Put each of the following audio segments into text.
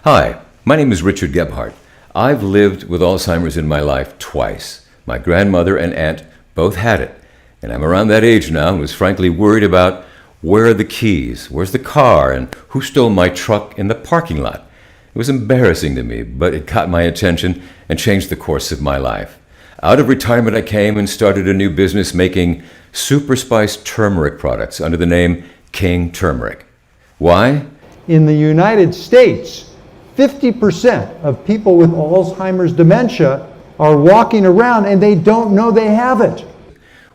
Hi, my name is Richard Gebhardt. I've lived with Alzheimer's in my life twice. My grandmother and aunt both had it, and I'm around that age now and was frankly worried about where are the keys, where's the car, and who stole my truck in the parking lot. It was embarrassing to me, but it caught my attention and changed the course of my life. Out of retirement I came and started a new business making super spiced turmeric products under the name King Turmeric. Why? In the United States, 50% of people with Alzheimer's dementia are walking around and they don't know they have it.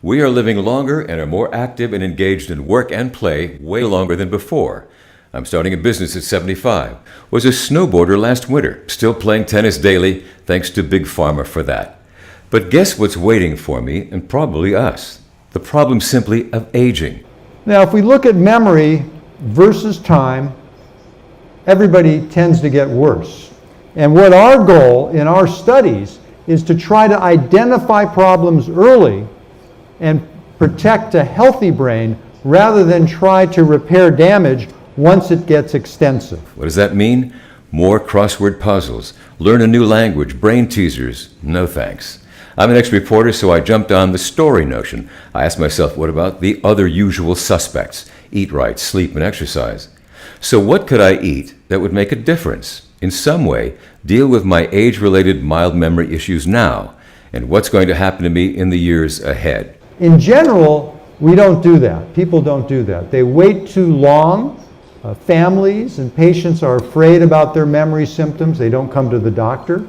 We are living longer and are more active and engaged in work and play way longer than before. I'm starting a business at 75. Was a snowboarder last winter, still playing tennis daily, thanks to Big Pharma for that. But guess what's waiting for me, and probably us? The problem simply of aging. Now, if we look at memory versus time, everybody tends to get worse. And what our goal in our studies is to try to identify problems early and protect a healthy brain rather than try to repair damage once it gets extensive. What does that mean? More crossword puzzles, learn a new language, brain teasers. No thanks. I'm an ex-reporter, so I jumped on the story notion. I asked myself, what about the other usual suspects? Eat right, sleep, and exercise. So what could I eat that would make a difference? In some way, deal with my age-related mild memory issues now, and what's going to happen to me in the years ahead. In general, we don't do that. People don't do that. They wait too long. Families and patients are afraid about their memory symptoms. They don't come to the doctor.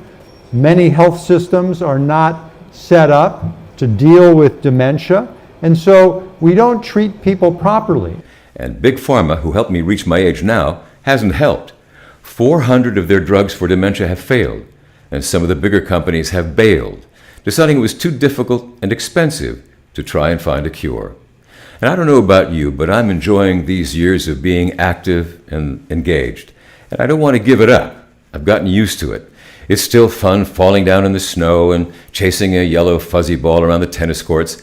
Many health systems are not set up to deal with dementia, and so we don't treat people properly. And Big Pharma, who helped me reach my age now, hasn't helped. 400 of their drugs for dementia have failed, and some of the bigger companies have bailed, deciding it was too difficult and expensive to try and find a cure. And I don't know about you, but I'm enjoying these years of being active and engaged. And I don't want to give it up. I've gotten used to it. It's still fun falling down in the snow and chasing a yellow fuzzy ball around the tennis courts,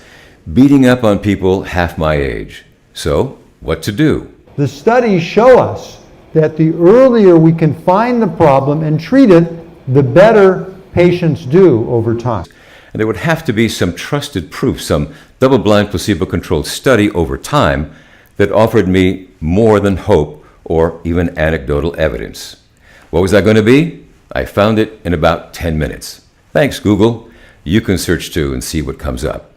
beating up on people half my age. So, what to do? The studies show us that the earlier we can find the problem and treat it, the better patients do over time. And there would have to be some trusted proof, some double-blind placebo-controlled study over time that offered me more than hope or even anecdotal evidence. What was that going to be? I found it in about 10 minutes. Thanks, Google. You can search too and see what comes up.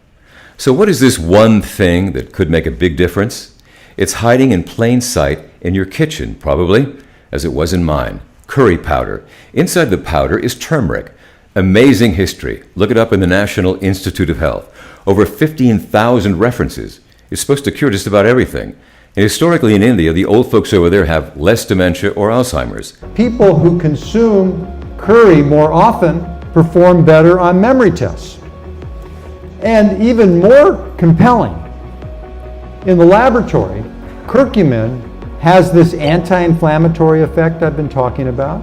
So what is this one thing that could make a big difference? It's hiding in plain sight in your kitchen, probably, as it was in mine. Curry powder. Inside the powder is turmeric. Amazing history. Look it up in the National Institute of Health. Over 15,000 references. It's supposed to cure just about everything. And historically in India, the old folks over there have less dementia or Alzheimer's. People who consume curry more often perform better on memory tests. And even more compelling, in the laboratory, curcumin has this anti-inflammatory effect I've been talking about.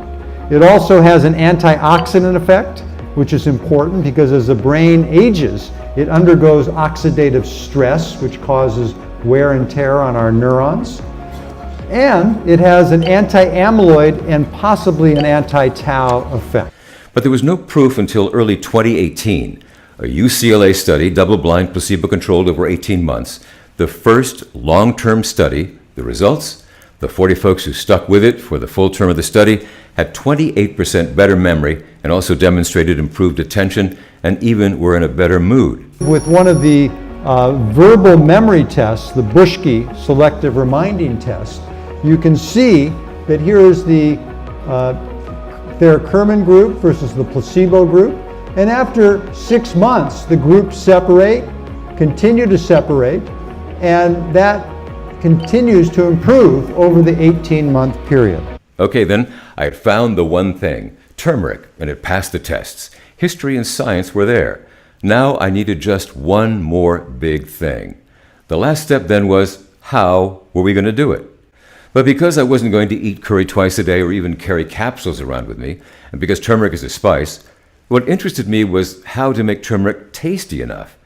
It also has an antioxidant effect, which is important because as the brain ages, it undergoes oxidative stress, which causes wear and tear on our neurons. And it has an anti-amyloid and possibly an anti-tau effect. But there was no proof until early 2018. A UCLA study, double-blind, placebo-controlled over 18 months, the first long-term study. The results? The 40 folks who stuck with it for the full term of the study had 28% better memory and also demonstrated improved attention and even were in a better mood. With one of the verbal memory tests, the Buschke selective reminding test, you can see that here is the therakermin group versus the placebo group. And after 6 months, the groups separate, continue to separate, and that continues to improve over the 18-month period. Okay, then, I had found the one thing, turmeric, and it passed the tests. History and science were there. Now I needed just one more big thing. The last step then was, how were we going to do it? But because I wasn't going to eat curry twice a day or even carry capsules around with me, and because turmeric is a spice, what interested me was how to make turmeric tasty enough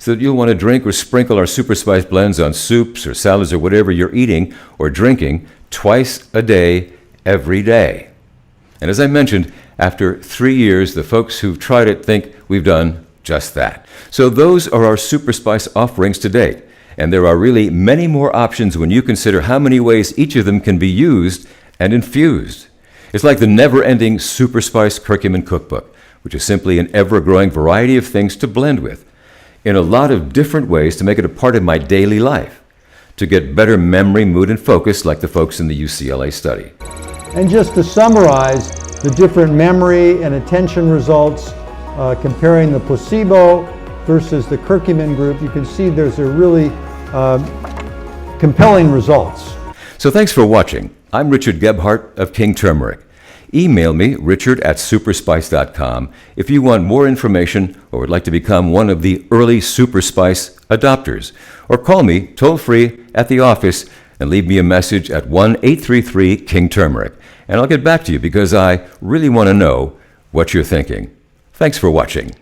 so that you'll want to drink or sprinkle our super spice blends on soups or salads or whatever you're eating or drinking twice a day, every day. And as I mentioned, after 3 years, the folks who've tried it think we've done just that. So those are our SuperSpice offerings to date. And there are really many more options when you consider how many ways each of them can be used and infused. It's like the never-ending SuperSpice Curcumin Cookbook, which is simply an ever-growing variety of things to blend with, in a lot of different ways to make it a part of my daily life, to get better memory, mood, and focus like the folks in the UCLA study. And just to summarize the different memory and attention results, comparing the placebo versus the curcumin group, you can see there's a really compelling results. So thanks for watching. I'm Richard Gebhardt of King Turmeric. Email me, richard@superspice.com, if you want more information or would like to become one of the early SuperSpice adopters. Or call me toll-free at the office and leave me a message at 1-833-KING-TURMERIC. And I'll get back to you because I really want to know what you're thinking. Thanks for watching.